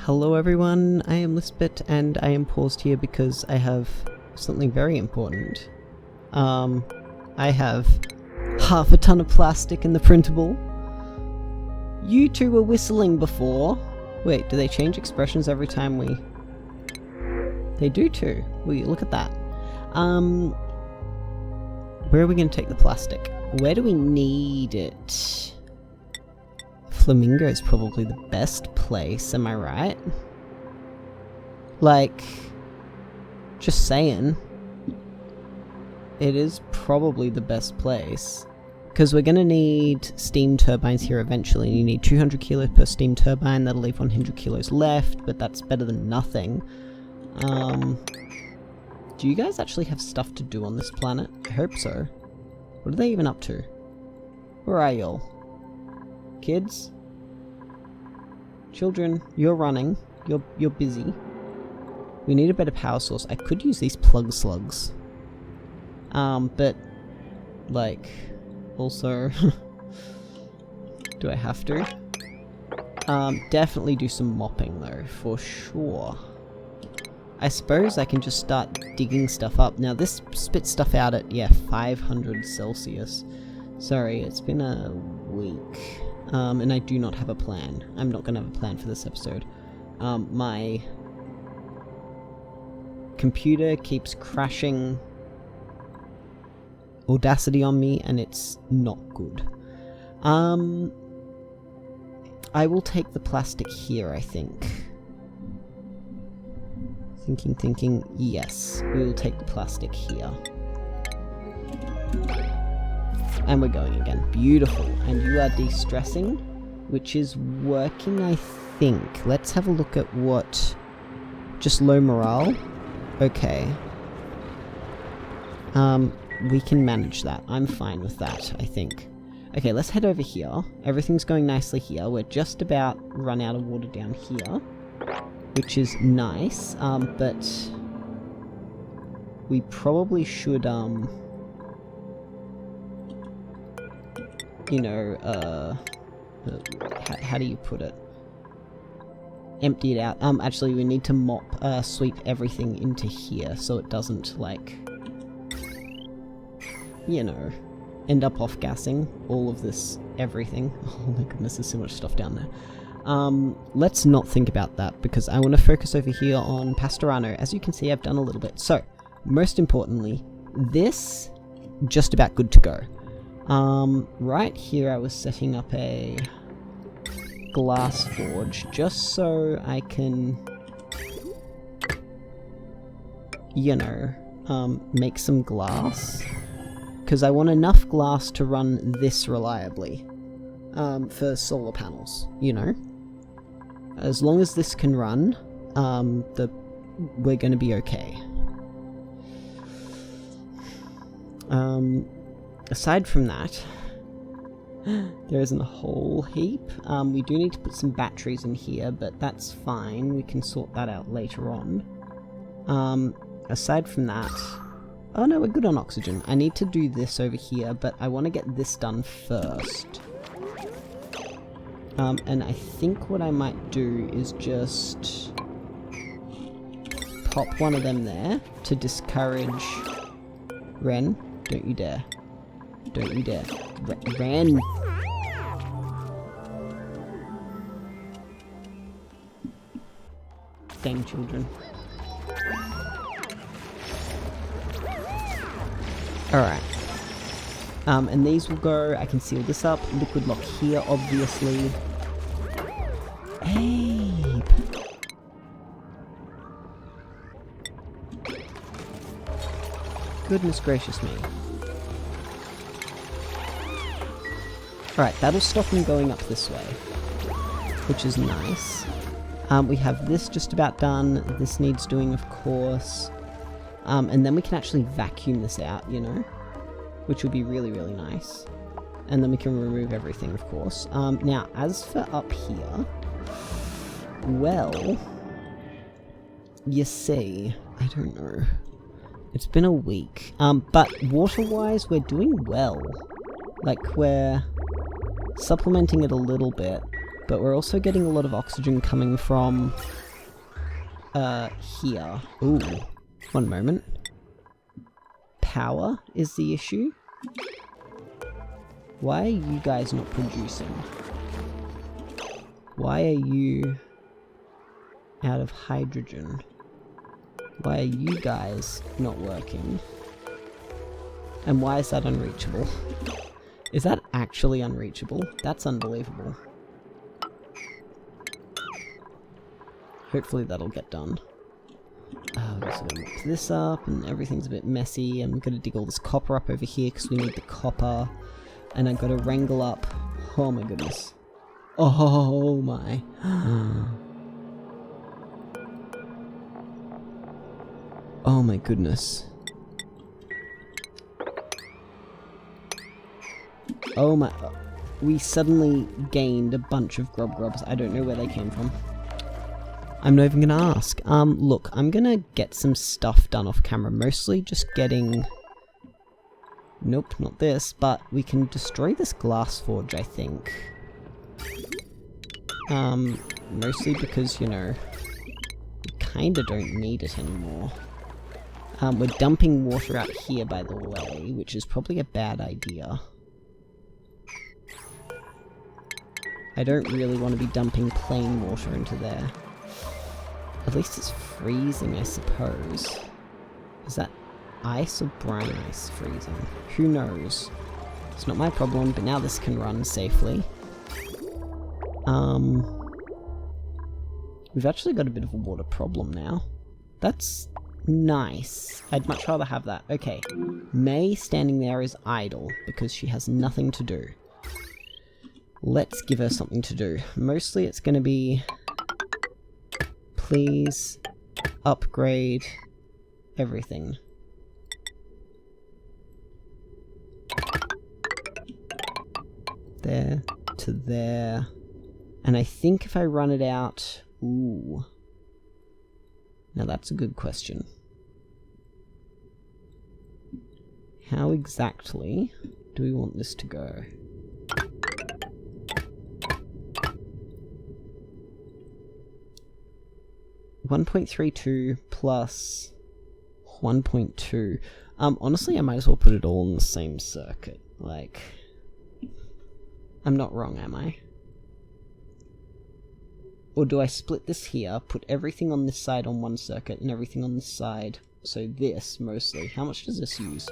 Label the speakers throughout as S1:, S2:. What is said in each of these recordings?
S1: Hello everyone, I am Lisbeth and I am paused here because I have something very important. I have half a ton of plastic in the printable. You two were whistling before. Wait, do they change expressions every time we... They do too. Wait, look at that. Where are we going to take the plastic? Where do we need it? Flamingo is probably the best place, am I right? Like, just saying. It is probably the best place. Because we're going to need steam turbines here eventually. You need 200 kilos per steam turbine. That'll leave 100 kilos left, but that's better than nothing. Do you guys actually have stuff to do on this planet? I hope so. What are they even up to? Where are y'all? Kids? Children, you're running. You're busy. We need a better power source. I could use these plug slugs. But, like, also, do I have to? Definitely do some mopping though, for sure. I suppose I can just start digging stuff up. Now this spits stuff out at, yeah, 500 Celsius. Sorry, it's been a week. And I do not have a plan. I'm not going to have a plan for this episode. My computer keeps crashing Audacity on me, and it's not good. I will take the plastic here, I think. Thinking, yes. We will take the plastic here. And we're going again. Beautiful. And you are de-stressing, which is working, I think. Let's have a look at what... Just low morale? Okay. We can manage that. I'm fine with that, I think. Okay, let's head over here. Everything's going nicely here. We're just about run out of water down here, which is nice, but we probably should, you know, how do you put it? Empty it out. Actually, we need to mop, sweep everything into here so it doesn't, like, you know, end up off-gassing all of this everything. Oh my goodness, there's so much stuff down there. Let's not think about that because I want to focus over here on Pastorano. As you can see, I've done a little bit. So, most importantly, this, just about good to go. Right here I was setting up a glass forge just so I can, you know, make some glass. Because I want enough glass to run this reliably. For solar panels, you know? As long as this can run, we're gonna be okay. Aside from that, there isn't a whole heap. We do need to put some batteries in here, but that's fine. We can sort that out later on. Aside from that... Oh no, we're good on oxygen. I need to do this over here, but I want to get this done first. And I think what I might do is just pop one of them there to discourage... Ren, don't you dare. Don't you dare. Ren! Dang children. Alright. And these will go, I can seal this up, liquid lock here, obviously. Abe! Goodness gracious me. Alright, that'll stop them going up this way, which is nice. We have this just about done, this needs doing of course. And then we can actually vacuum this out, you know? Which would be really, really nice. And then we can remove everything, of course. Now, as for up here... Well... You see... I don't know. It's been a week. But water-wise, we're doing well. Like, we're supplementing it a little bit. But we're also getting a lot of oxygen coming from here. Ooh, one moment. Power is the issue. Why are you guys not producing? Why are you out of hydrogen? Why are you guys not working? And why is that unreachable? Is that actually unreachable? That's unbelievable. Hopefully that'll get done. Oh, we're just gonna mix this up, and everything's a bit messy. I'm gonna dig all this copper up over here because we need the copper. And I've got to wrangle up. Oh my goodness. Oh my. Oh my goodness. Oh my. We suddenly gained a bunch of grubs. I don't know where they came from. I'm not even gonna ask. Look, I'm gonna get some stuff done off camera. Mostly just getting... Nope, not this, but we can destroy this glass forge, I think. Mostly because, you know, we kinda don't need it anymore. We're dumping water out here, by the way, which is probably a bad idea. I don't really want to be dumping plain water into there. At least it's freezing, I suppose. Is that ice or brine ice freezing? Who knows? It's not my problem, but now this can run safely. We've actually got a bit of a water problem now. That's nice. I'd much rather have that. Okay. May standing there is idle because she has nothing to do. Let's give her something to do. Mostly it's going to be... Please upgrade everything. There to there. And I think if I run it out... Ooh. Now that's a good question. How exactly do we want this to go? $1.32 plus 1.2. Honestly, I might as well put it all in the same circuit. Like, I'm not wrong, am I? Or do I split this here, put everything on this side on one circuit and everything on this side? So this, mostly. How much does this use?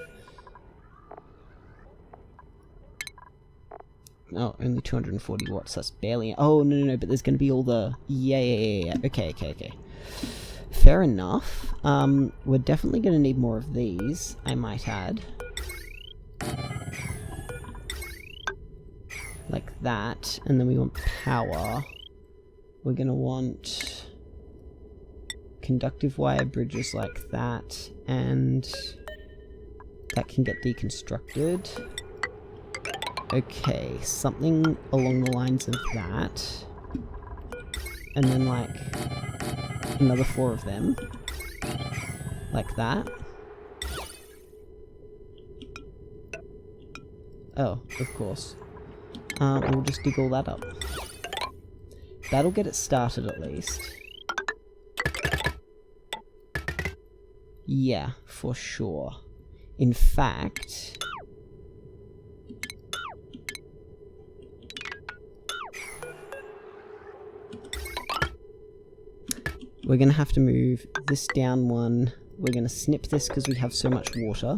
S1: Oh, only 240 watts. That's barely... Oh, no, but there's going to be all the... Yeah. Okay. Fair enough. We're definitely going to need more of these, I might add. Like that. And then we want power. We're going to want conductive wire bridges like that. And that can get deconstructed. Okay, something along the lines of that. And then, like, another 4 of them. Like that. Oh, of course. We'll just dig all that up. That'll get it started at least. Yeah, for sure. In fact... We're going to have to move this down one. We're going to snip this because we have so much water.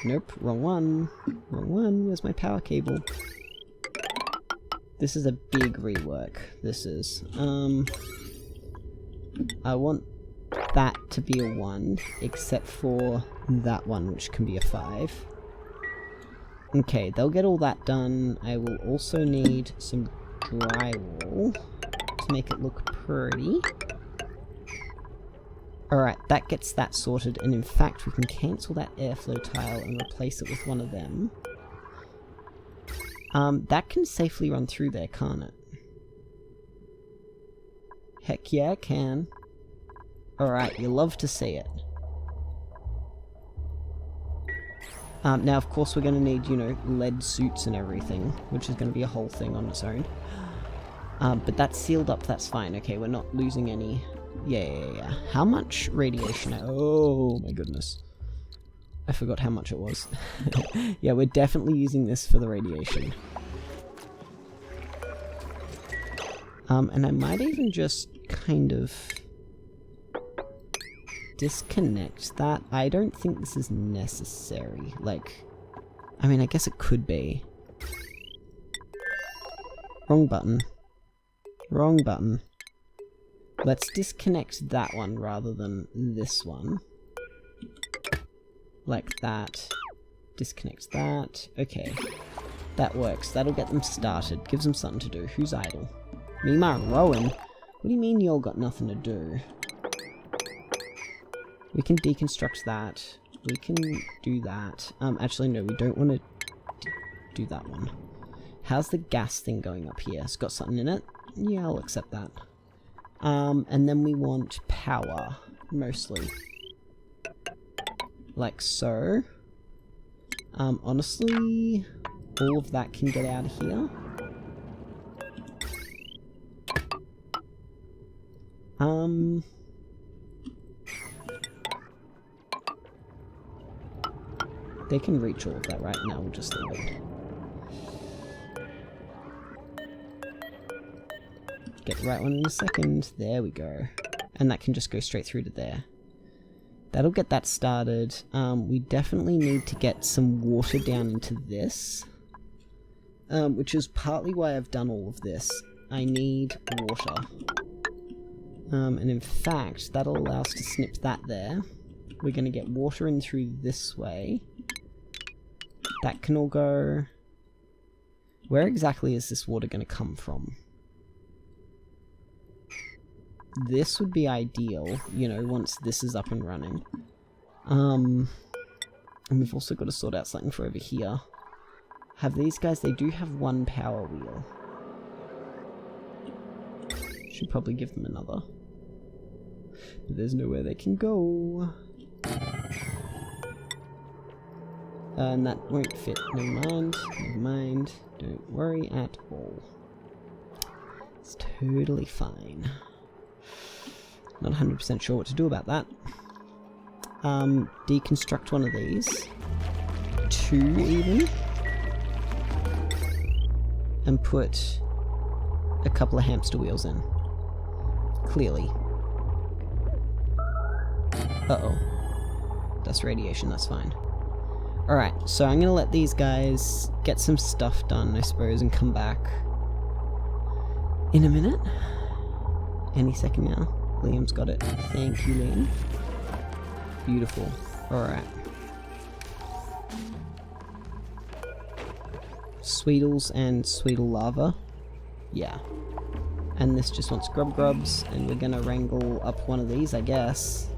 S1: Nope, wrong one. Wrong one. Where's my power cable? This is a big rework. This is. I want that to be a 1, except for that one, which can be a 5. Okay, they'll get all that done. I will also need some drywall to make it look pretty. Alright, that gets that sorted, and in fact we can cancel that airflow tile and replace it with one of them. That can safely run through there, can't it? Heck yeah, it can. Alright, you love to see it. Now, of course, we're going to need, you know, lead suits and everything, which is going to be a whole thing on its own. But that's sealed up, that's fine. Okay, we're not losing any... Yeah. How much radiation? Oh, my goodness. I forgot how much it was. Yeah, we're definitely using this for the radiation. And I might even just kind of disconnect that. I don't think this is necessary. Like, I mean, I guess it could be. Wrong button. Wrong button. Let's disconnect that one rather than this one. Like that. Disconnect that. Okay. That works. That'll get them started. Gives them something to do. Who's idle? Mima and Rowan? What do you mean y'all got nothing to do? We can deconstruct that. We can do that. Actually, no, we don't want to do that one. How's the gas thing going up here? It's got something in it? Yeah, I'll accept that. And then we want power, mostly. Like so. Honestly, all of that can get out of here. They can reach all of that right now, we'll just leave it. Get the right one in a second. There we go. And that can just go straight through to there. That'll get that started. We definitely need to get some water down into this. Which is partly why I've done all of this. I need water. And in fact, that'll allow us to snip that there. We're going to get water in through this way. That can all go... Where exactly is this water going to come from? This would be ideal, you know, once this is up and running. And we've also got to sort out something for over here. Have these guys, they do have one power wheel. Should probably give them another. But there's nowhere they can go. And that won't fit. Never mind. Never mind. Don't worry at all. It's totally fine. Not 100% sure what to do about that. Deconstruct one of these. 2 even. And put a couple of hamster wheels in. Clearly. Uh-oh. That's radiation, that's fine. Alright, so I'm gonna let these guys get some stuff done, I suppose, and come back in a minute. Any second now. Liam's got it. Thank you, Liam. Beautiful. Alright. Sweetles and Sweetle lava. Yeah. And this just wants grubs, and we're gonna wrangle up one of these, I guess.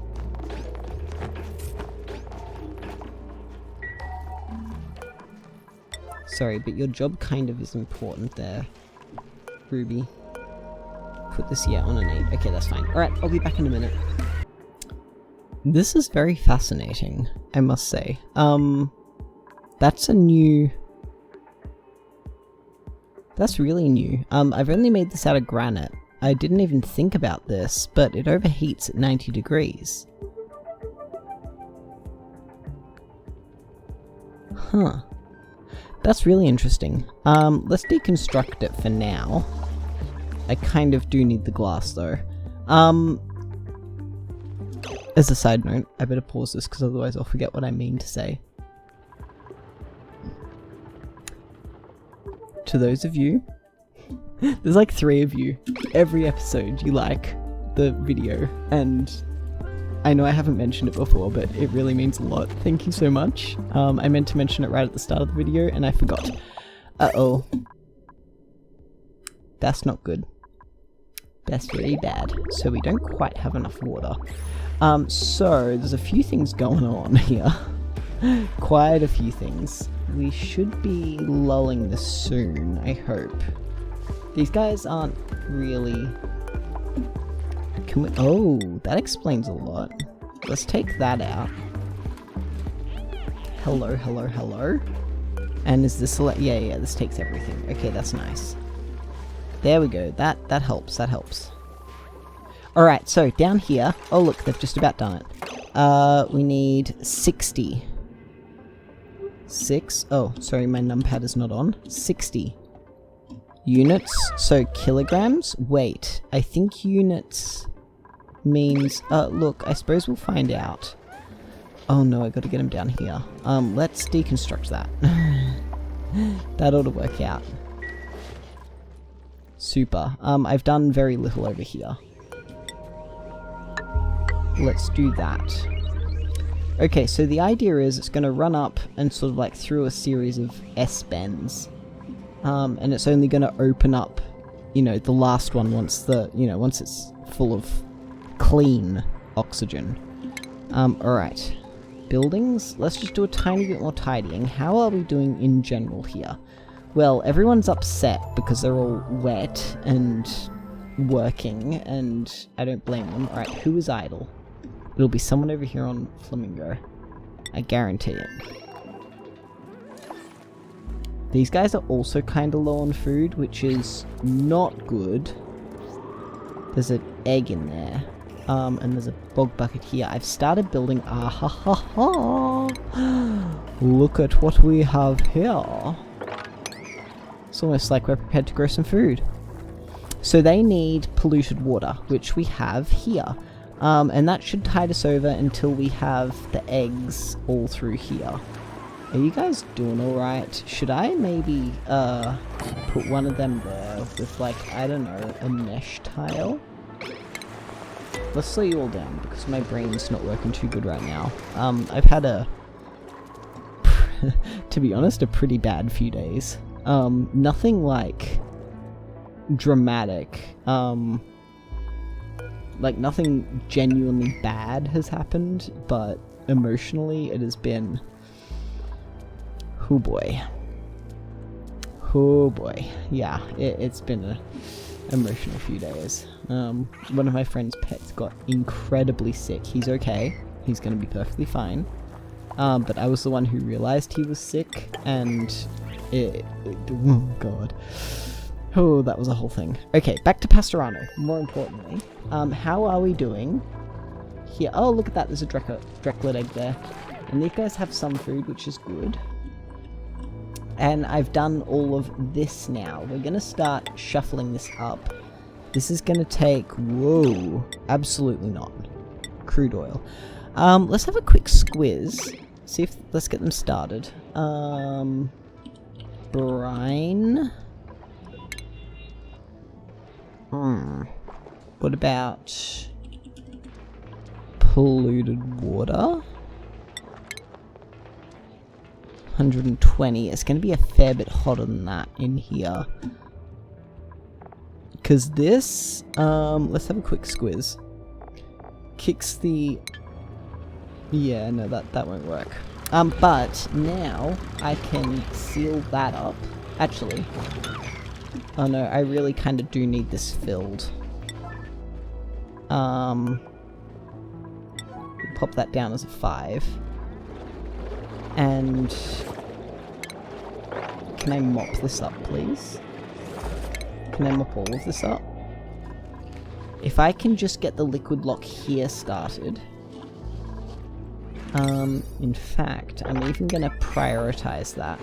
S1: Sorry, but your job kind of is important there, Ruby. Put this here on an 8. Okay, that's fine. Alright, I'll be back in a minute. This is very fascinating, I must say. That's a new... That's really new. I've only made this out of granite. I didn't even think about this, but it overheats at 90 degrees. Huh. That's really interesting. Let's deconstruct it for now. I kind of do need the glass though. As a side note, I better pause this because otherwise I'll forget what I mean to say. To those of you, there's like 3 of you, every episode you like the video, and I know I haven't mentioned it before, but it really means a lot. Thank you so much. I meant to mention it right at the start of the video, and I forgot. Uh-oh. That's not good. That's very bad. So we don't quite have enough water. So there's a few things going on here. Quite a few things. We should be lulling this soon, I hope. These guys aren't really... Can we... Oh, that explains a lot. Let's take that out. Hello, hello, hello. And is this yeah, this takes everything. Okay, that's nice. There we go. That helps. That helps. Alright, so down here. Oh, look, they've just about done it. We need 60. 6. Oh, sorry, my numpad is not on. 60 units. So kilograms. Wait, I think units means. Look, I suppose we'll find out. Oh no, I gotta get him down here. Let's deconstruct that. That ought to work out. Super. I've done very little over here. Let's do that. Okay, so the idea is it's going to run up and sort of like through a series of S-bends. And it's only going to open up, you know, the last one once once it's full of clean oxygen. Alright. Buildings? Let's just do a tiny bit more tidying. How are we doing in general here? Well, everyone's upset because they're all wet and working, and I don't blame them. Alright, who is idle? It'll be someone over here on Flamingo. I guarantee it. These guys are also kind of low on food, which is not good. There's an egg in there. And there's a bog bucket here. I've started building. Ah ha ha ha! Look at what we have here. It's almost like we're prepared to grow some food. So they need polluted water, which we have here. And that should tide us over until we have the eggs all through here. Are you guys doing alright? Should I maybe put one of them there with, like, I don't know, a mesh tile? Let's slow you all down because my brain's not working too good right now. I've had a, to be honest, a pretty bad few days. Nothing like dramatic. Like nothing genuinely bad has happened, but emotionally it has been, oh boy. Oh boy. Yeah, it's been a emotional few days. One of my friend's pets got incredibly sick. He's okay. He's gonna be perfectly fine. But I was the one who realized he was sick, and oh god. Oh, that was a whole thing. Okay, back to Pastorano. More importantly, how are we doing here? Oh, look at that. There's a Dreklet egg there. And these guys have some food, which is good. And I've done all of this now. We're going to start shuffling this up. This is going to take... Whoa. Absolutely not. Crude oil. Let's have a quick squiz. See if... Let's get them started. Brine... What about polluted water? 120. It's going to be a fair bit hotter than that in here. Because this, let's have a quick squiz. Kicks the... Yeah, no, that won't work. But now I can seal that up. Actually... Oh no, I really kind of do need this filled. Pop that down as a 5. And... Can I mop this up, please? Can I mop all of this up? If I can just get the liquid lock here started... in fact, I'm even gonna prioritize that.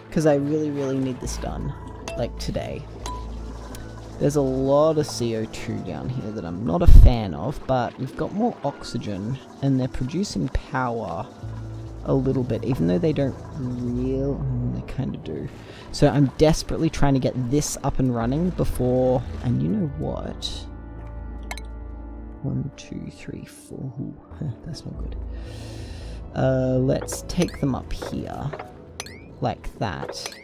S1: Because I really, really need this done. Like today. There's a lot of CO2 down here that I'm not a fan of, but we've got more oxygen and they're producing power a little bit, even though they don't really... they kind of do. So I'm desperately trying to get this up and running before... And you know what? 1, 2, 3, 4... Ooh, that's not good. Let's take them up here. Like that.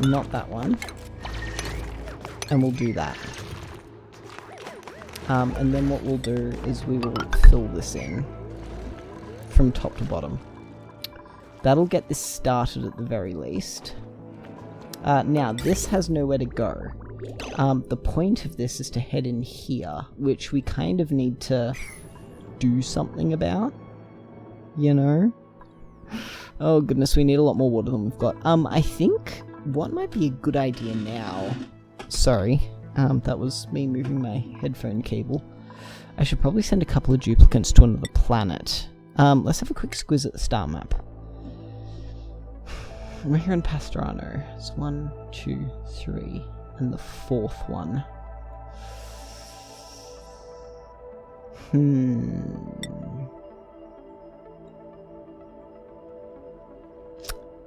S1: Not that one. And we'll do that. And then what we'll do is we will fill this in from top to bottom. That'll get this started at the very least. Now, this has nowhere to go. The point of this is to head in here, which we kind of need to do something about. you know? Oh goodness, we need a lot more water than we've got. I think what might be a good idea now... Sorry, that was me moving my headphone cable. I should probably send a couple of duplicants to another planet. Let's have a quick squiz at the star map. We're here in Pastorano. It's 1, 2, 3, and the 4th one.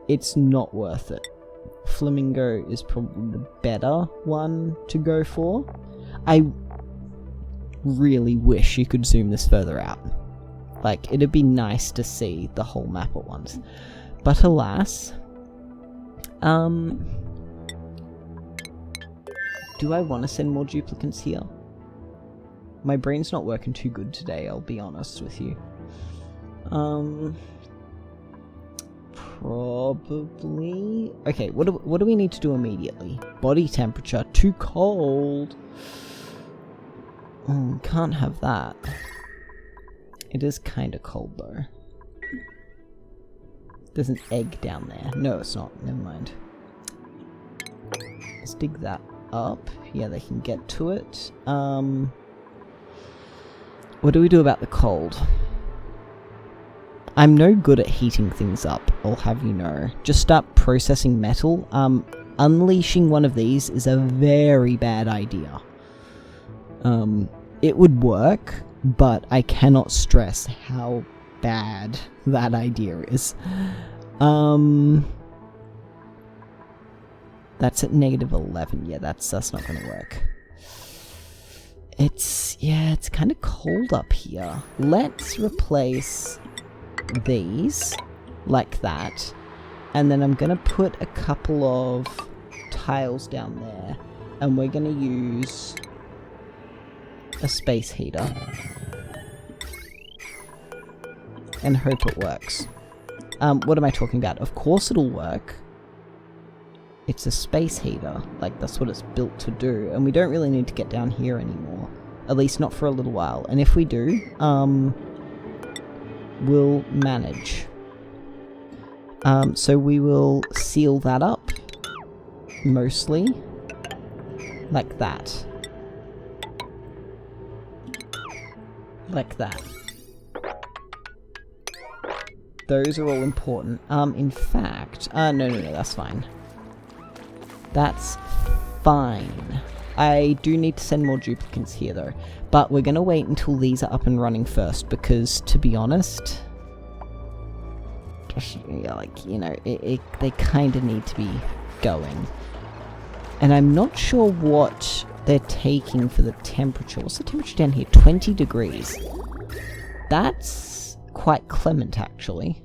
S1: It's not worth it. Flamingo is probably the better one to go for. I really wish you could zoom this further out. Like, it'd be nice to see the whole map at once. But alas, do I want to send more duplicants here? My brain's not working too good today, I'll be honest with you. Probably... Okay, what do we need to do immediately? Body temperature, too cold. Can't have that. It is kind of cold though. There's an egg down there. No, it's not. Never mind. Let's dig that up. Yeah, they can get to it. What do we do about the cold? I'm no good at heating things up, I'll have you know. Just start processing metal. Unleashing one of these is a very bad idea. It would work, but I cannot stress how bad that idea is. That's at -11. Yeah, that's not gonna work. It's kind of cold up here. Let's replace these like that, and then I'm gonna put a couple of tiles down there, and we're gonna use a space heater and hope it works. What am I talking about? Of course it'll work. It's a space heater, like that's what it's built to do, and we don't really need to get down here anymore, at least not for a little while. And if we do, we'll manage. So we will seal that up, mostly, like that. Like that. Those are all important. In fact, no, that's fine. That's fine. I do need to send more duplicants here though, but we're gonna wait until these are up and running first, because to be honest, yeah, like, you know, they kind of need to be going. And I'm not sure what they're taking for the temperature. What's the temperature down here? 20 degrees. That's quite clement, actually.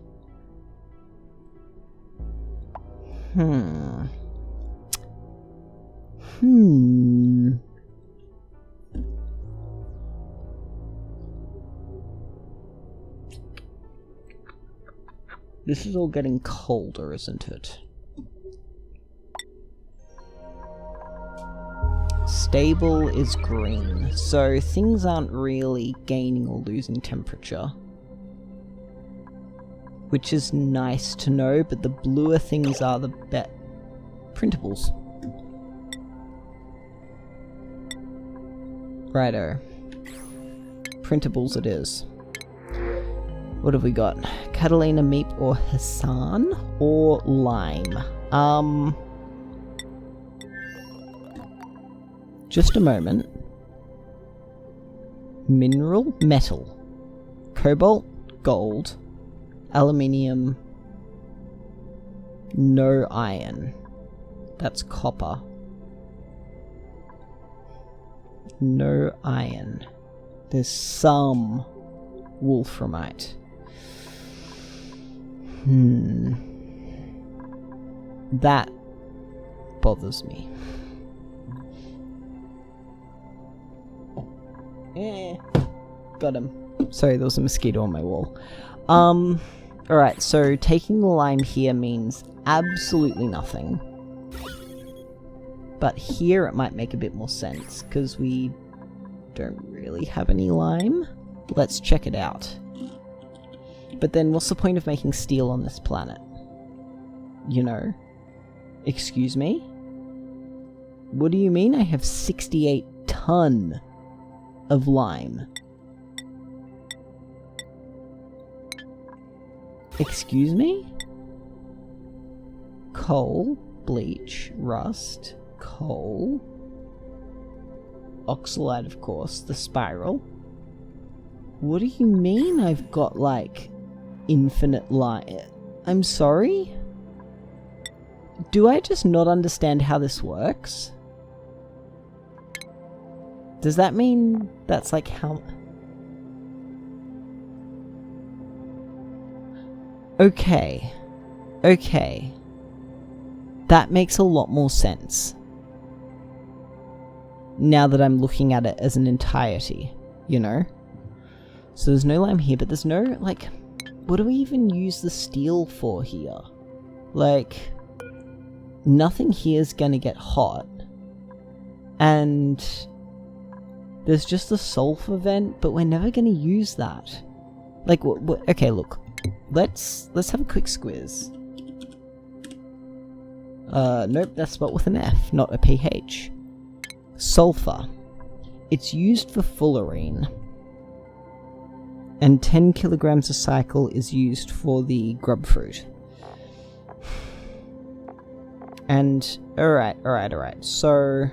S1: This is all getting colder, isn't it? Stable is green, so things aren't really gaining or losing temperature. Which is nice to know, but the bluer things are the better. Printables. Righto. Printables it is. What have we got? Catalina, Meep, or Hassan? Or Lime? Just a moment. Mineral? Metal. Cobalt? Gold. Aluminium. No iron. That's copper. No iron. There's some wolframite. That bothers me. Got him. Sorry, there was a mosquito on my wall. Alright, so taking the lime here means absolutely nothing. But here it might make a bit more sense, because we don't really have any lime. Let's check it out. But then what's the point of making steel on this planet? You know? Excuse me? What do you mean I have 68 ton of lime? Excuse me? Coal, bleach, rust, coal, oxalite, of course, the spiral. What do you mean I've got, like, infinite lime? I'm sorry? Do I just not understand how this works? Does that mean that's like how... Okay. Okay. That makes a lot more sense. Now that I'm looking at it as an entirety, you know? So there's no lime here, but there's no, like... What do we even use the steel for here? Like... Nothing here is gonna get hot. And... There's just a sulfur vent, but we're never gonna use that. Like, okay, look. Let's have a quick squiz. Nope, that's spelled with an F, not a PH. Sulfur. It's used for fullerene. And 10 kilograms a cycle is used for the grub fruit. And, alright. So,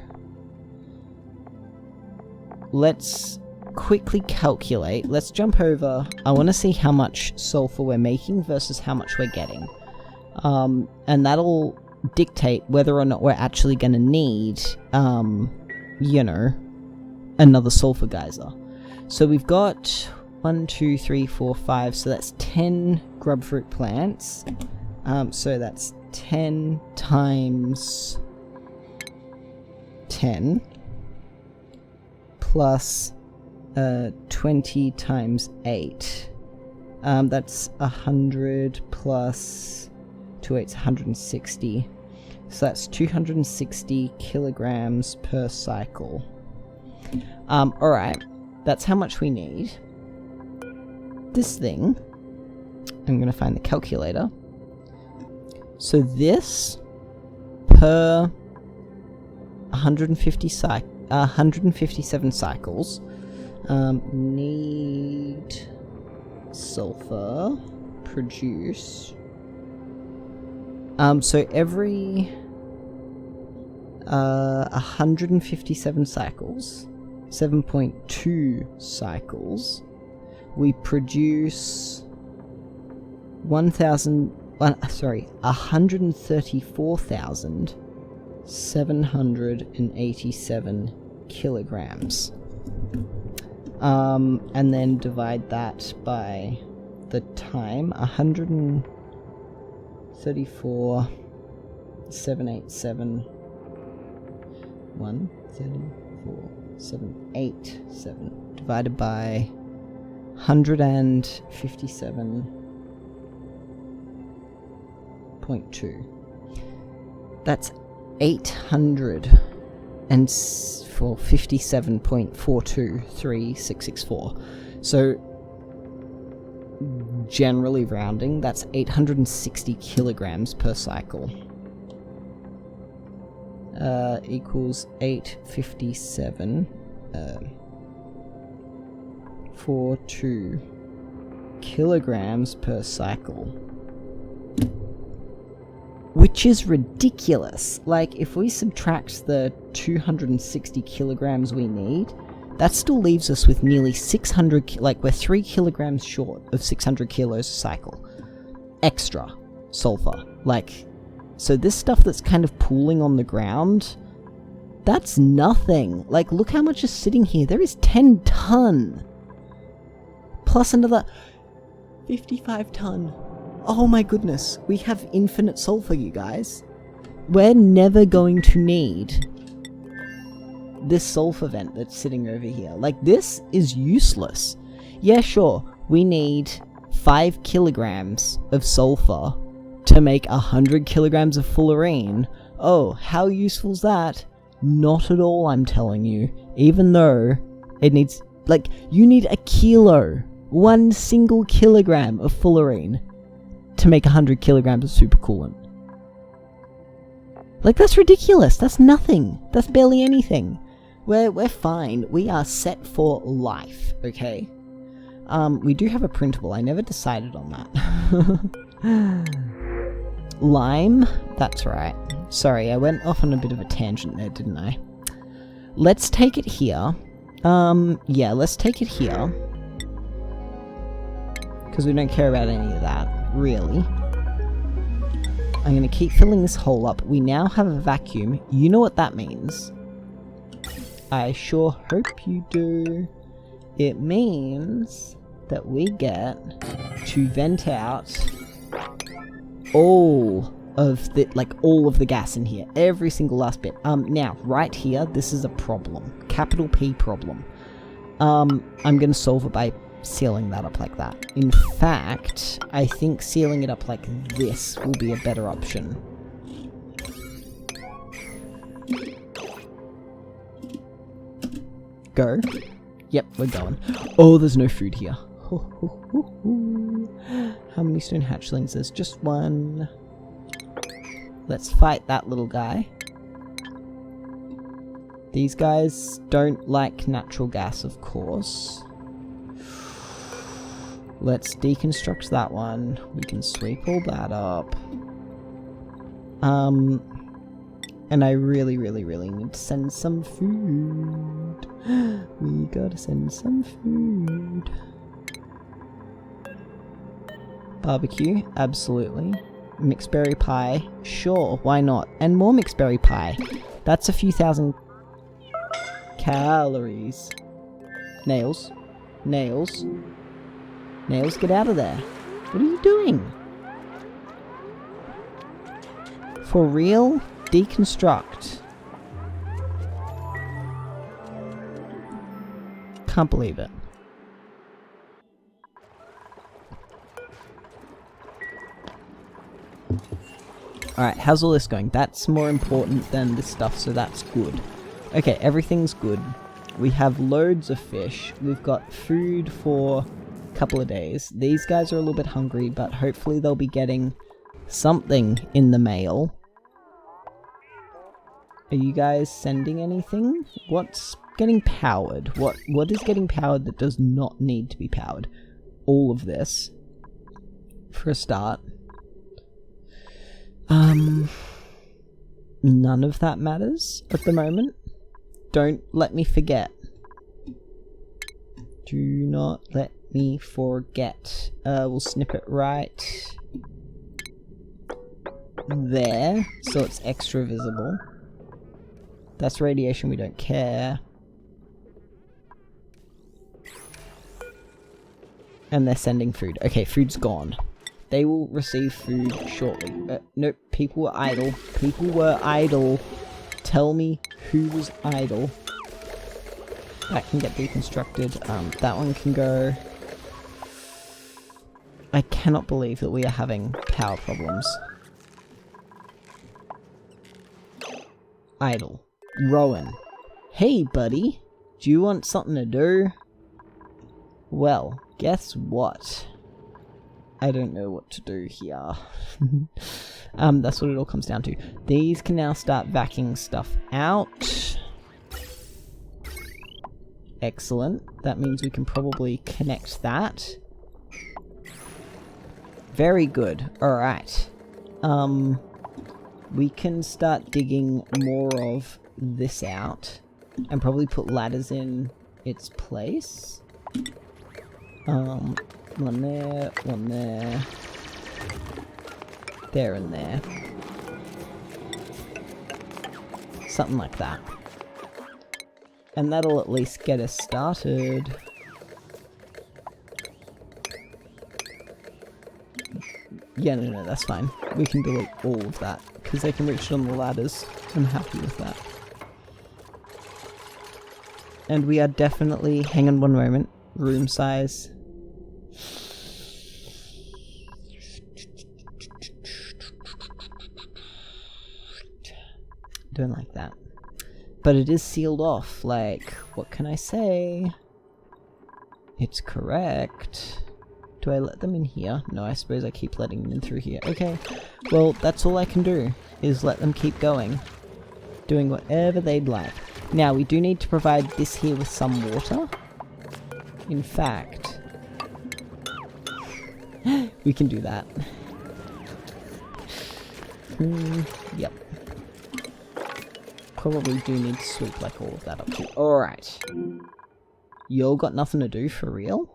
S1: let's quickly calculate. Let's jump over. I want to see how much sulfur we're making versus how much we're getting. And that'll dictate whether or not we're actually going to need, you know, another sulfur geyser. So we've got 1, 2, 3, 4, 5. So that's 10 grub fruit plants. So that's 10 times 10 plus 20 times 8. That's 100 plus 2 8's 160. So that's 260 kilograms per cycle. Alright, that's how much we need. This thing, I'm gonna find the calculator. So this per 157 cycles need sulfur produce. So every 157 cycles, 7.2 cycles, we produce 134,787 kilograms. And then divide that by the time. 134,787 134,787 divided by 157.2. That's 857.4236664. So generally rounding, that's 860 kilograms per cycle. Equals 857.42 kilograms per cycle. Which is ridiculous. Like, if we subtract the 260 kilograms we need, that still leaves us with nearly 600, like, we're 3 kilograms short of 600 kilos a cycle. Extra sulfur. Like, so this stuff that's kind of pooling on the ground, that's nothing. Like, look how much is sitting here. There is 10 ton. Plus another 55 ton. Oh my goodness, we have infinite sulfur, you guys. We're never going to need this sulfur vent that's sitting over here. Like, this is useless. Yeah, sure, we need 5 kilograms of sulfur to make 100 kilograms of fullerene. Oh, how useful is that? Not at all, I'm telling you. Even though it needs, like, you need a kilo 1 single kilogram of fullerene to make 100 kilograms of supercoolant. Like, that's ridiculous. That's nothing. That's barely anything. We're fine. We are set for life, okay? We do have a printable. I never decided on that. Lime? That's right. Sorry, I went off on a bit of a tangent there, didn't I? Let's take it here. Yeah, let's take it here. Because we don't care about any of that, really. I'm going to keep filling this hole up. We now have a vacuum. You know what that means. I sure hope you do. It means that we get to vent out all of the gas in here. Every single last bit. Now, right here, this is a problem. Capital P problem. I'm going to solve it by sealing that up like that. In fact, I think sealing it up like this will be a better option. Go. Yep, we're going. Oh, there's no food here. How many stone hatchlings? There's just one. Let's fight that little guy. These guys don't like natural gas, of course. Let's deconstruct that one. We can sweep all that up. And I really need to send some food. We gotta send some food. Barbecue, absolutely. Mixed berry pie, sure, why not? And more mixed berry pie. That's a few thousand calories. Nails. Nails. Nails, get out of there. What are you doing? For real? Deconstruct. Can't believe it. Alright, how's all this going? That's more important than this stuff, so that's good. Okay, everything's good. We have loads of fish. We've got food for a couple of days. These guys are a little bit hungry, but hopefully they'll be getting something in the mail. Are you guys sending anything? What's getting powered? What is getting powered that does not need to be powered? All of this. For a start. None of that matters at the moment. Don't let me forget. Do not let me forget. We'll snip it right there, so it's extra visible. That's radiation, we don't care. And they're sending food. Okay, food's gone. They will receive food shortly. Nope, people were idle. People were idle. Tell me who was idle. That can get deconstructed. That one can go. I cannot believe that we are having power problems. Idle. Rowan. Hey, buddy. Do you want something to do? Well, guess what? I don't know what to do here. That's what it all comes down to. These can now start vacuuming stuff out. Excellent. That means we can probably connect that. Very good. Alright. We can start digging more of this out. And probably put ladders in its place. One there, one there. There and there. Something like that. And that'll at least get us started. Yeah, no, that's fine. We can delete all of that, because they can reach it on the ladders. I'm happy with that. And we are definitely... Hang on one moment. Room size. Don't like that. But it is sealed off, like, what can I say? It's correct. Do I let them in here? No, I suppose I keep letting them in through here. Okay, well, that's all I can do, is let them keep going. Doing whatever they'd like. Now, we do need to provide this here with some water. In fact, we can do that. Yep. Probably do need to sweep like all of that up too. Alright. You all got nothing to do for real?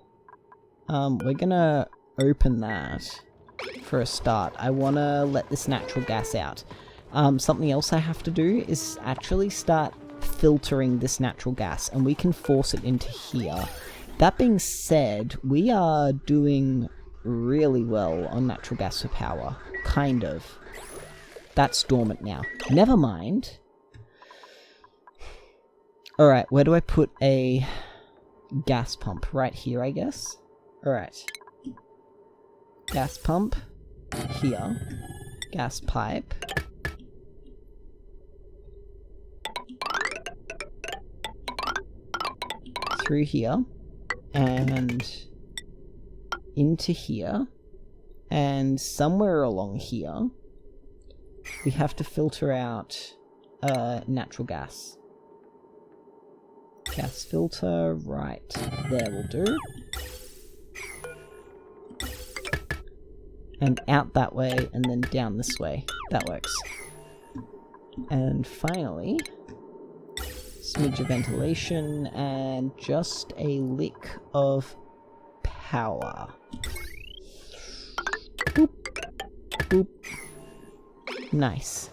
S1: We're gonna open that for a start. I wanna let this natural gas out. Something else I have to do is actually start filtering this natural gas, and we can force it into here. That being said, we are doing really well on natural gas for power. Kind of. That's dormant now. Never mind. Alright, where do I put a gas pump? Right here, I guess? Alright. Gas pump. Here. Gas pipe. Through here. And into here. And somewhere along here, we have to filter out natural gas. Gas filter, right there will do. And out that way, and then down this way. That works. And finally, smidge of ventilation, and just a lick of power. Boop. Boop. Nice.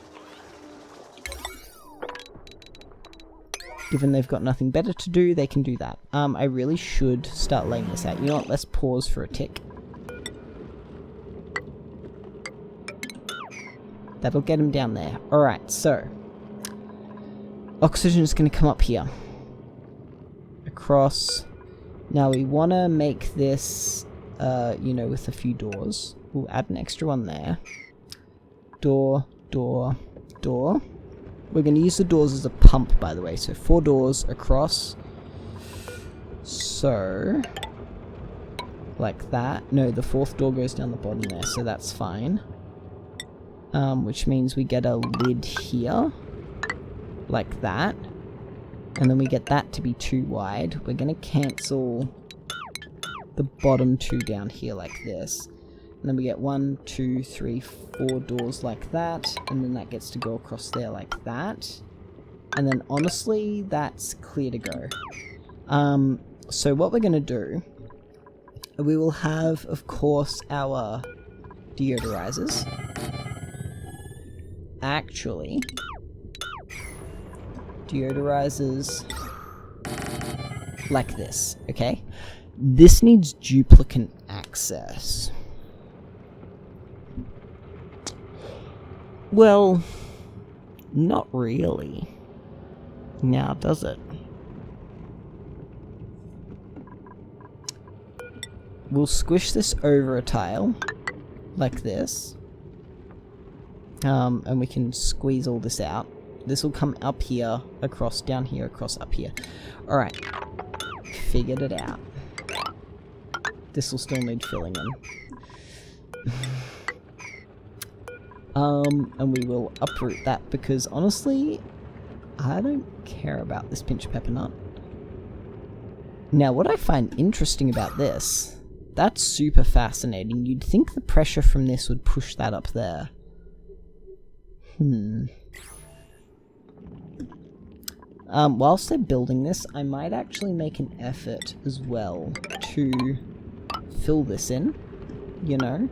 S1: Given they've got nothing better to do, they can do that. I really should start laying this out. You know what? Let's pause for a tick. That'll get him down there. Alright, so. Oxygen is going to come up here. Across. Now we want to make this, you know, with a few doors. We'll add an extra one there. Door, door, door. We're going to use the doors as a pump, by the way. So 4 doors across. So, like that. No, the 4th door goes down the bottom there, so that's fine. Which means we get a lid here. Like that. And then we get that to be too wide. We're going to cancel the bottom 2 down here like this. And then we get 1, 2, 3, 4 doors like that. And then that gets to go across there like that. And then honestly, that's clear to go. So what we're going to do, we will have, of course, our deodorizers. Actually, deodorizers like this, okay? This needs duplicant access. Well, not really. Now, does it? We'll squish this over a tile, like this. And we can squeeze all this out. This will come up here, across, down here, across, up here. Alright. Figured it out. This will still need filling in. And we will uproot that because honestly, I don't care about this pinch pepper nut. Now, what I find interesting about this, that's super fascinating. You'd think the pressure from this would push that up there. Whilst they're building this, I might actually make an effort as well to fill this in, you know?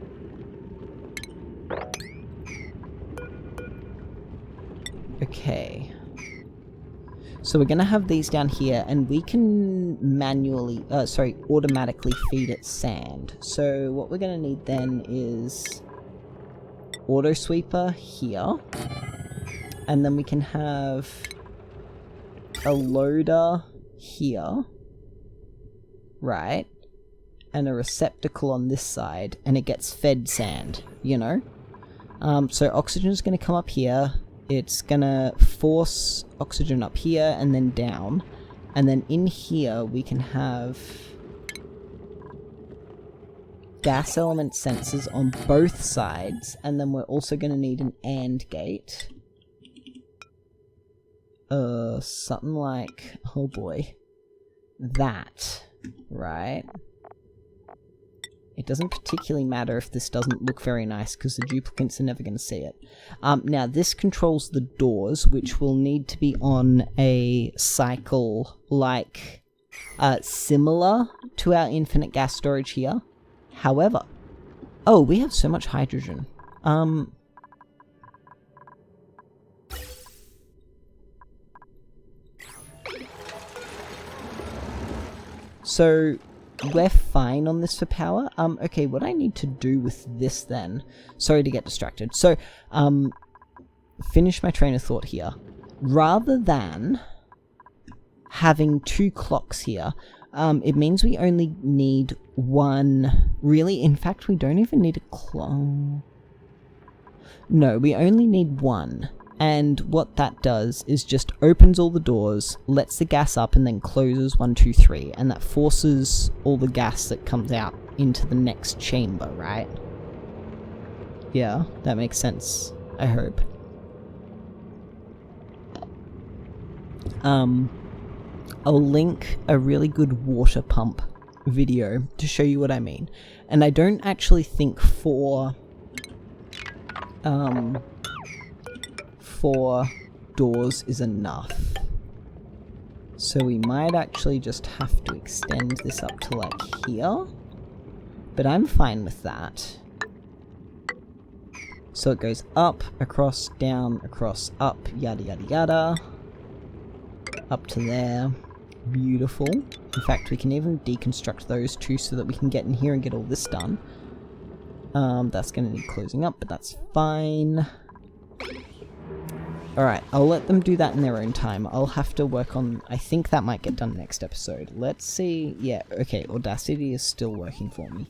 S1: Okay. So we're gonna have these down here, and we can manually, automatically feed it sand. So what we're gonna need then is auto sweeper here, and then we can have a loader here, right, and a receptacle on this side, and it gets fed sand, you know? So oxygen is going to come up here, it's going to force oxygen up here and then down, and then in here we can have gas element sensors on both sides, and then we're also going to need an AND gate. Something like, oh boy, that, right? It doesn't particularly matter if this doesn't look very nice, because the duplicants are never going to see it. Now, this controls the doors, which will need to be on a cycle like similar to our infinite gas storage here. However, oh, we have so much hydrogen. So we're fine on this for power. Okay, what I need to do with this then, sorry to get distracted. So, finish my train of thought here. Rather than having 2 clocks here, it means we only need 1. Really, in fact, we don't even need a clock. No, we only need 1. And what that does is just opens all the doors, lets the gas up, and then closes 1, 2, 3. And that forces all the gas that comes out into the next chamber, right? Yeah, that makes sense, I hope. I'll link a really good water pump video to show you what I mean. And I don't actually think for doors is enough. So we might actually just have to extend this up to like here. But I'm fine with that. So it goes up, across, down, across, up, yada yada yada. Up to there. Beautiful. In fact, we can even deconstruct those two so that we can get in here and get all this done. That's going to need closing up, but that's fine. Alright, I'll let them do that in their own time. I'll have to work on... I think that might get done next episode. Let's see... Yeah, okay, Audacity is still working for me.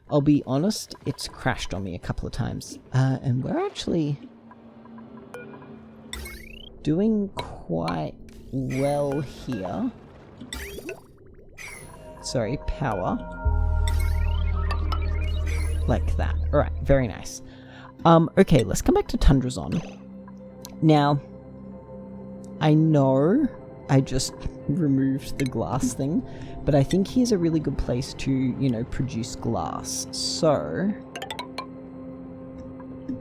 S1: I'll be honest, it's crashed on me a couple of times. And we're actually... doing quite well here. Sorry, power. Like that. Alright, very nice. Okay, let's come back to Tundrazon. Now, I know I just removed the glass thing, but I think here's a really good place to, you know, produce glass. So,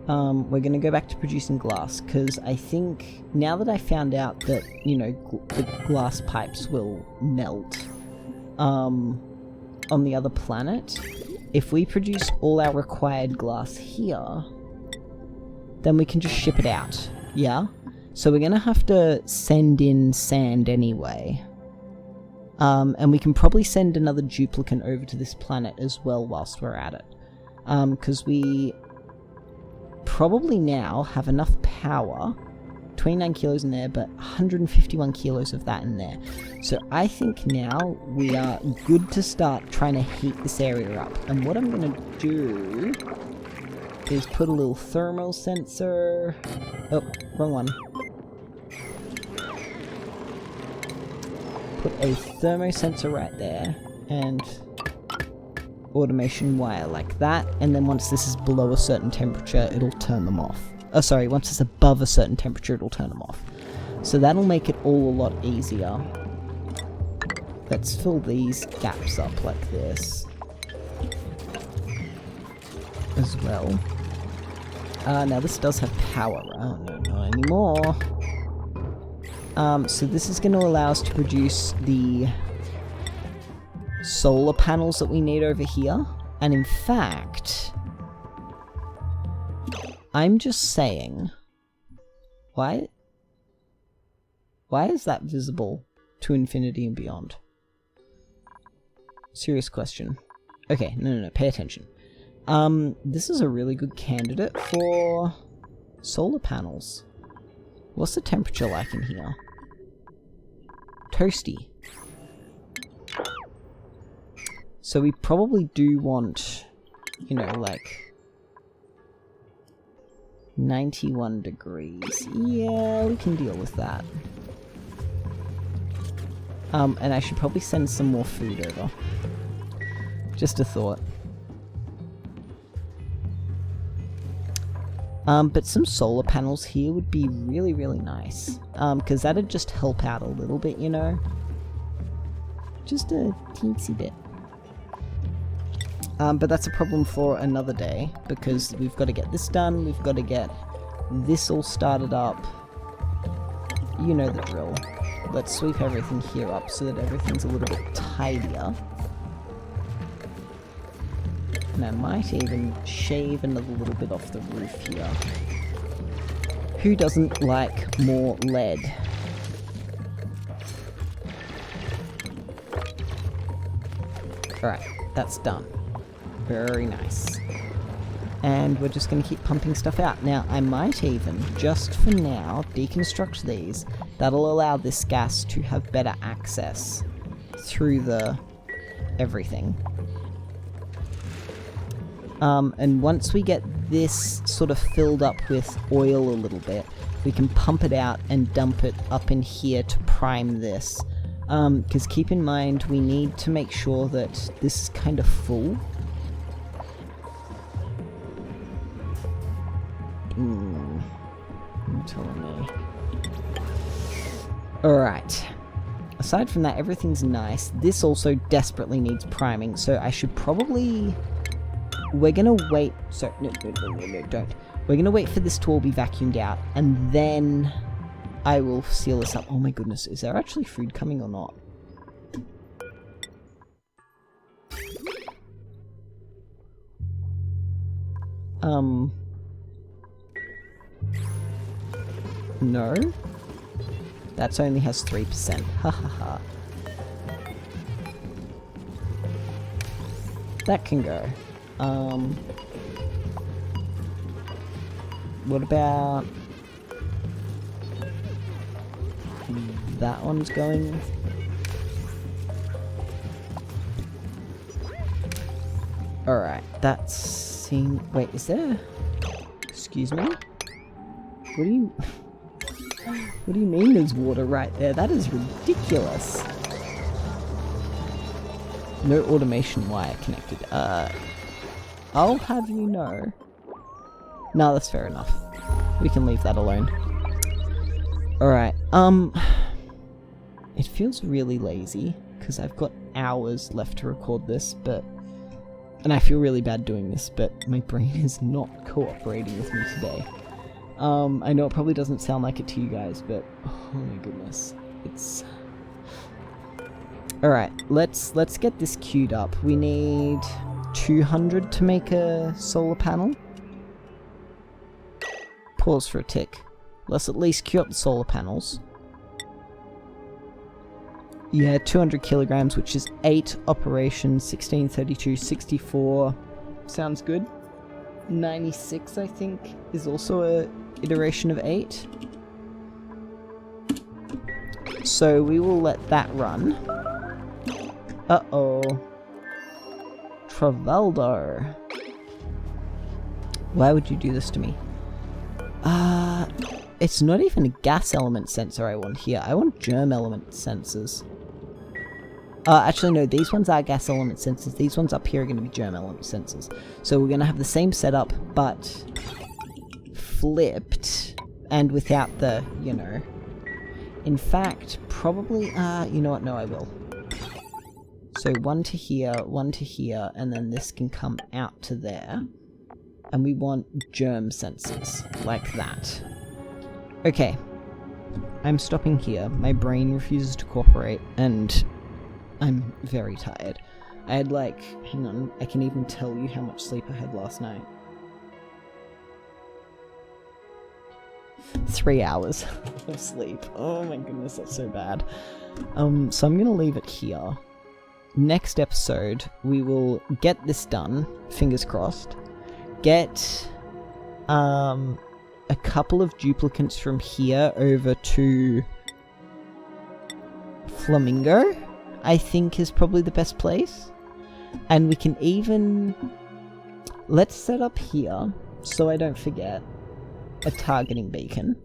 S1: we're going to go back to producing glass, because I think, now that I found out that, you know, the glass pipes will melt on the other planet, if we produce all our required glass here, then we can just ship it out. Yeah? So we're gonna have to send in sand anyway. And we can probably send another duplicant over to this planet as well whilst we're at it. Because we probably now have enough power, 29 kilos in there, but 151 kilos of that in there. So I think now we are good to start trying to heat this area up. And what I'm gonna do is put a little thermal sensor... Oh, wrong one. Put a thermosensor right there, and automation wire like that, and then once this is below a certain temperature, it'll turn them off. Oh, sorry, once it's above a certain temperature, it'll turn them off. So that'll make it all a lot easier. Let's fill these gaps up like this as well. Now this does have power. Oh no, not anymore. So this is going to allow us to produce the solar panels that we need over here. And in fact, I'm just saying, why is that visible to infinity and beyond? Serious question. Okay, no, pay attention. This is a really good candidate for solar panels. What's the temperature like in here? Toasty. So we probably do want, you know, like 91 degrees. Yeah, we can deal with that. And I should probably send some more food over. Just a thought. But some solar panels here would be really, really nice. Because that'd just help out a little bit, you know? Just a teensy bit. But that's a problem for another day, because we've got to get this done, we've got to get this all started up. You know the drill. Let's sweep everything here up so that everything's a little bit tidier. And I might even shave another little bit off the roof here. Who doesn't like more lead? Alright, that's done. Very nice. And we're just going to keep pumping stuff out. Now, I might even, just for now, deconstruct these. That'll allow this gas to have better access through the everything. And once we get this sort of filled up with oil a little bit, we can pump it out and dump it up in here to prime this. Because keep in mind, we need to make sure that this is kind of full. You're telling me. Alright. Aside from that, everything's nice. This also desperately needs priming, so I should probably... We're gonna wait... So, no, don't. We're gonna wait for this to all be vacuumed out, and then I will seal this up. Oh my goodness, is there actually food coming or not? No? That only has 3%. Ha ha ha. That can go. What about... that one's going... Alright, that's... Wait, is there... Excuse me? What do you... What do you mean there's water right there? That is ridiculous. No automation wire connected. I'll have you know. No, that's fair enough. We can leave that alone. Alright, it feels really lazy, because I've got hours left to record this, but... And I feel really bad doing this, but my brain is not cooperating with me today. I know it probably doesn't sound like it to you guys, but... Oh my goodness. It's... Alright, let's get this queued up. We need 200 to make a solar panel. Pause for a tick. Let's at least queue up the solar panels. Yeah, 200 kilograms, which is 8 operations, 16, 32, 64. Sounds good. 96, I think, is also a iteration of 8. So we will let that run. Uh-oh. Travaldo. Why would you do this to me? It's not even a gas element sensor I want here. I want germ element sensors. Actually no, these ones are gas element sensors. These ones up here are going to be germ element sensors. So we're going to have the same setup, but flipped, and without the, you know. In fact, probably, you know what, no I will. So one to here, and then this can come out to there. And we want germ sensors, like that. Okay. I'm stopping here. My brain refuses to cooperate, and I'm very tired. I had like, hang on, I can even tell you how much sleep I had last night. 3 hours of sleep. Oh my goodness, that's so bad. So I'm gonna leave it here. Next episode, we will get this done, fingers crossed. Get a couple of duplicants from here over to Flamingo, I think is probably the best place. And we can even... Let's set up here, so I don't forget, a targeting beacon.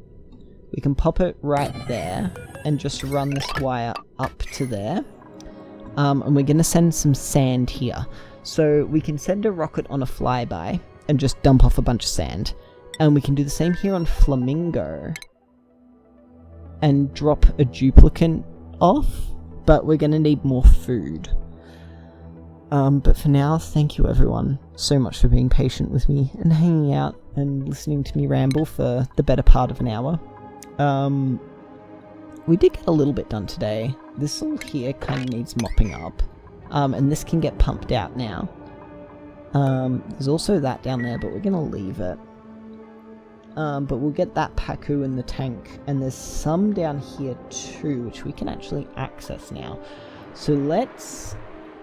S1: We can pop it right there, and just run this wire up to there. And we're going to send some sand here. So we can send a rocket on a flyby, and just dump off a bunch of sand. And we can do the same here on Flamingo. And drop a duplicant off. But we're going to need more food. But for now, thank you everyone so much for being patient with me and hanging out and listening to me ramble for the better part of an hour. We did get a little bit done today. This all here kind of needs mopping up. And this can get pumped out now. There's also that down there, but we're going to leave it. But we'll get that Paku in the tank. And there's some down here too, which we can actually access now. So let's...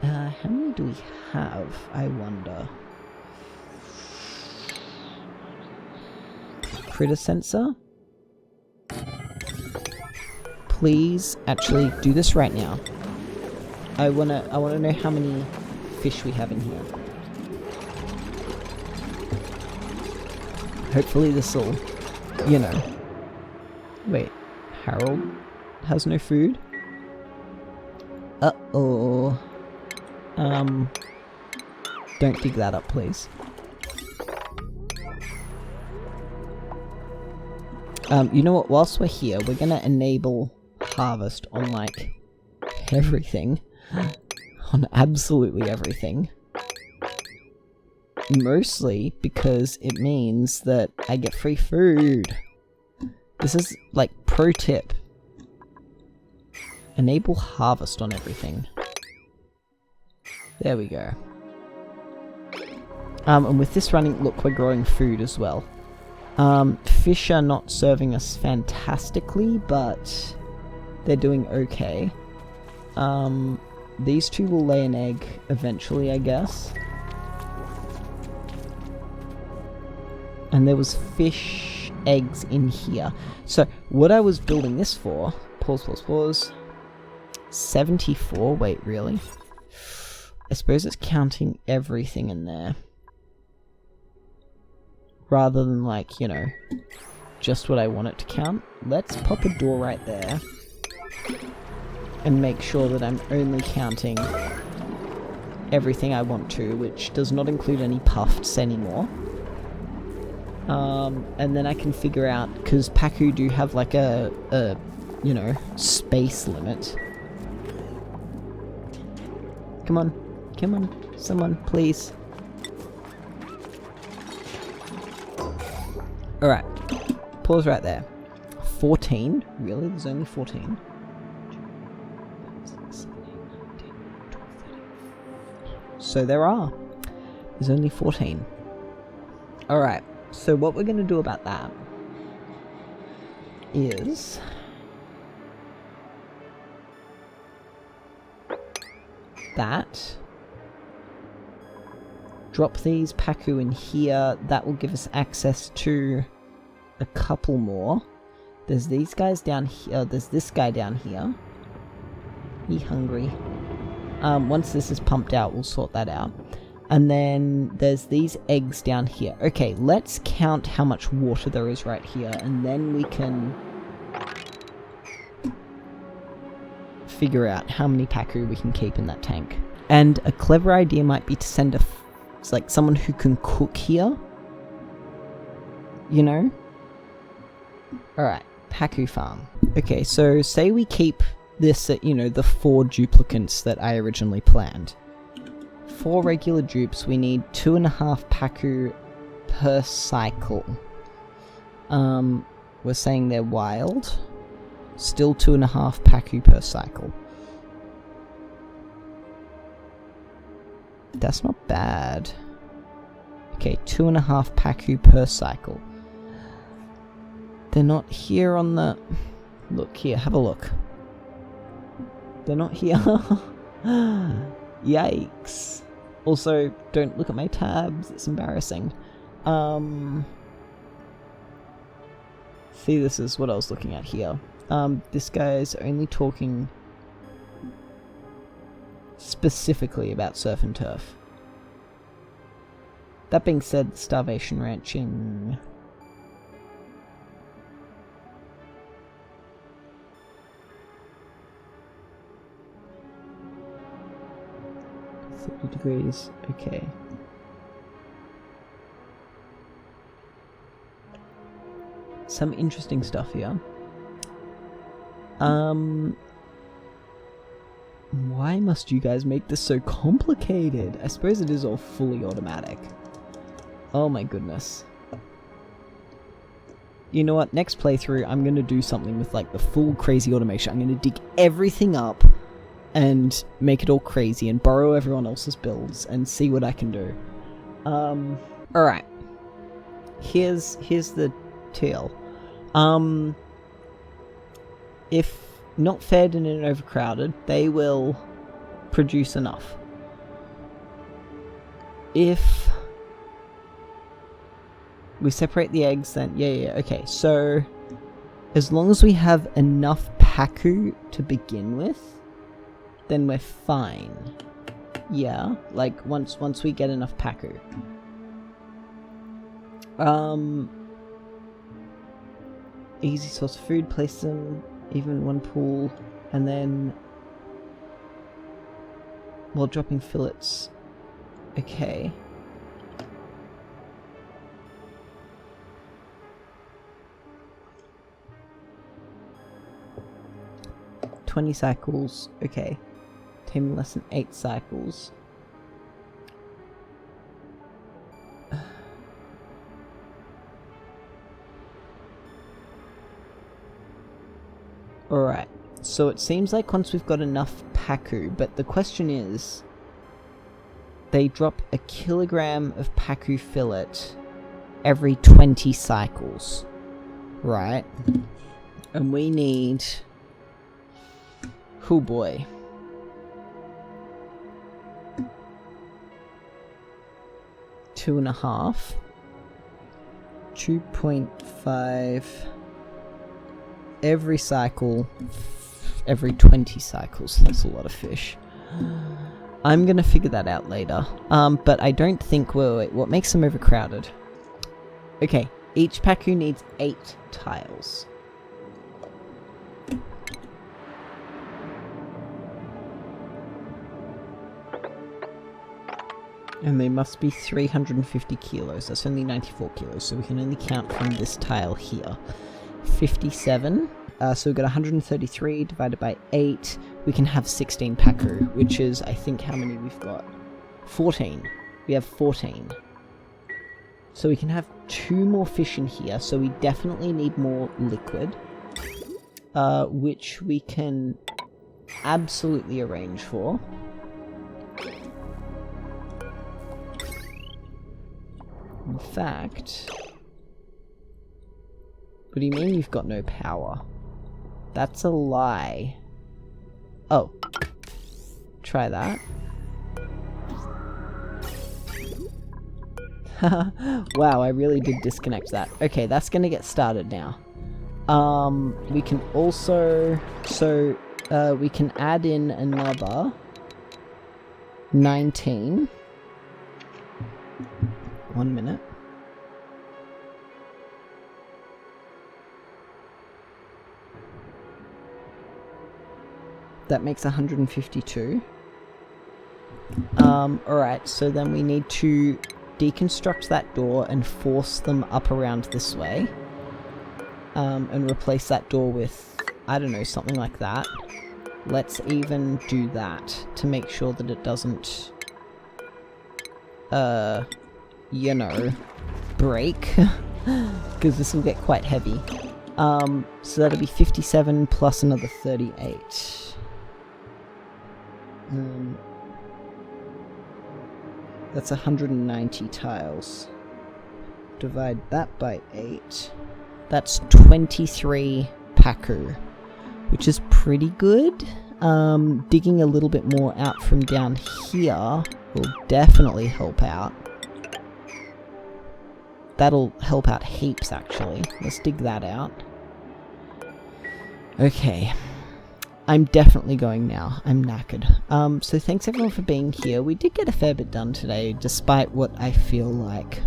S1: how many do we have, I wonder? Critter sensor? Please actually do this right now. I wanna know how many fish we have in here. Hopefully this'll, you know. Wait, Harold has no food? Uh-oh. Don't dig that up, please. You know what, whilst we're here, we're gonna enable harvest on, like, everything. On absolutely everything. Mostly because it means that I get free food. This is, like, pro tip. Enable harvest on everything. There we go. And with this running, look, we're growing food as well. Fish are not serving us fantastically, but they're doing okay. These two will lay an egg eventually, I guess. And there was fish eggs in here. So, what I was building this for... Pause. 74? Wait, really? I suppose it's counting everything in there. Rather than, like, you know, just what I want it to count. Let's pop a door right there. And make sure that I'm only counting everything I want to, which does not include any puffs anymore. And then I can figure out, because Paku do have, like, a, you know, space limit. Come on, someone, please. Alright, pause right there. 14? Really? There's only 14? So there's only 14. Alright, so what we're going to do about that is... drop these Paku in here. That will give us access to a couple more. There's these guys down here. There's this guy down here. He hungry. Once this is pumped out, we'll sort that out. And then there's these eggs down here. Okay, let's count how much water there is right here, and then we can figure out how many Paku we can keep in that tank. And a clever idea might be to send like someone who can cook here. You know? Alright, Paku farm. Okay, so say we keep this at, you know, the 4 duplicants that I originally planned. 4 regular dupes, we need 2.5 Paku per cycle. We're saying they're wild. Still 2.5 Paku per cycle. That's not bad. Okay, 2.5 Paku per cycle. They're not here on the... Look here, have a look. They're not here. Yikes. Also, don't look at my tabs, it's embarrassing. See, this is what I was looking at here. This guy's only talking specifically about surf and turf. That being said, starvation ranching... 30 degrees, okay. some interesting stuff here. Why must you guys make this so complicated? I suppose it is all fully automatic. Oh my goodness. You know what, next playthrough I'm going to do something with like the full crazy automation. I'm going to dig everything up and make it all crazy and borrow everyone else's builds and see what I can do. Alright. Here's the deal. If not fed and overcrowded, they will produce enough. If we separate the eggs, then yeah, okay. So as long as we have enough Paku to begin with, then we're fine. Yeah, like once we get enough Paku. Easy source of food, place them even in one pool, and then while dropping fillets. Okay. $20 cycles, okay. Taming less than 8 cycles. Alright, so it seems like once we've got enough Paku, but the question is, they drop a kilogram of Paku fillet every 20 cycles, right? And we need, oh boy, two and a half, 2.5 every cycle, every 20 cycles. That's a lot of fish. I'm gonna figure that out later. But I don't think, wait, what makes them overcrowded? Okay, each Paku needs 8 tiles. And they must be 350 kilos. That's only 94 kilos, so we can only count from this tile here. 57. So we've got 133 divided by 8. We can have 16 Paku, which is, I think, how many we've got? 14. We have 14. So we can have 2 more fish in here, so we definitely need more liquid. Which we can absolutely arrange for. In fact... What do you mean you've got no power? That's a lie. Oh. Try that. Wow, I really did disconnect that. Okay, that's gonna get started now. We can also... So, we can add in another 19. 1 minute. That makes 152. Alright, so then we need to deconstruct that door and force them up around this way. And replace that door with, I don't know, something like that. Let's even do that to make sure that it doesn't, you know, break. Because this will get quite heavy. So that'll be 57 plus another 38. That's 190 tiles. Divide that by 8. That's 23 Paku, which is pretty good. Digging a little bit more out from down here will definitely help out. That'll help out heaps, actually. Let's dig that out. Okay. I'm definitely going now. I'm knackered. So thanks everyone for being here. We did get a fair bit done today, despite what I feel like.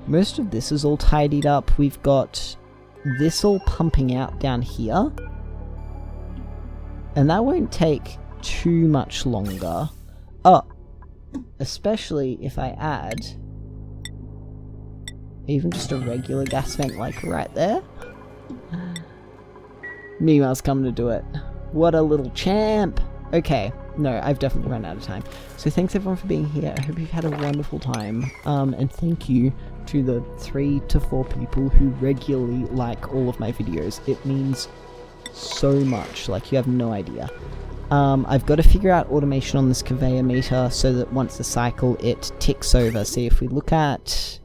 S1: Most of this is all tidied up. We've got this all pumping out down here. And that won't take too much longer. Oh, especially if I add Even just a regular gas vent, like, right there? Mima's coming to do it. What a little champ! Okay, no, I've definitely run out of time. So thanks everyone for being here. I hope you've had a wonderful time. And thank you to the 3 to 4 people who regularly like all of my videos. It means so much, like you have no idea. I've got to figure out automation on this conveyor meter so that once the cycle it ticks over. See, if we look at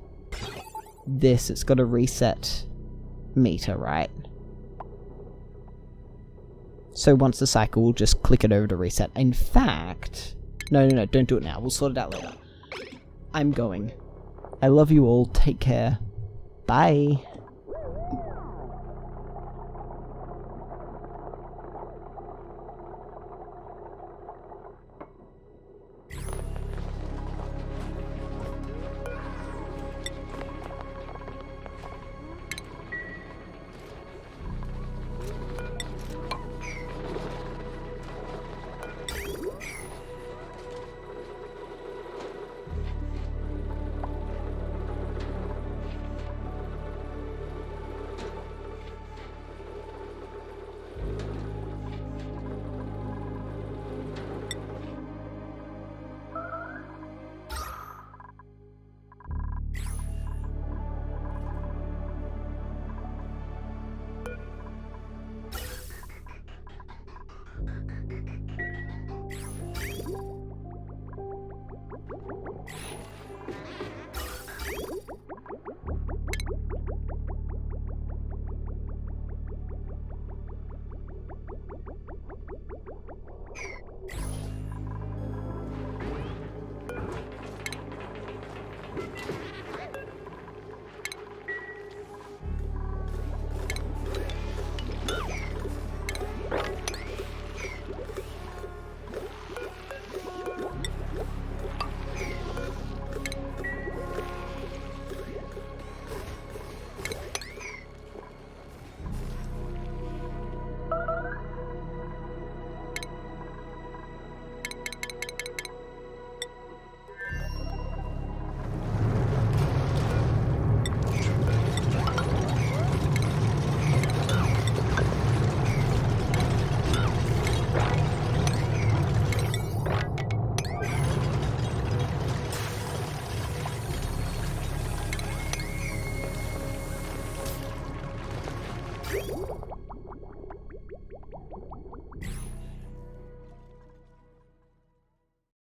S1: this, it's got a reset meter, right? So once the cycle, we'll just click it over to reset. In fact, no, don't do it now. We'll sort it out later. I'm going. I love you all. Take care. Bye.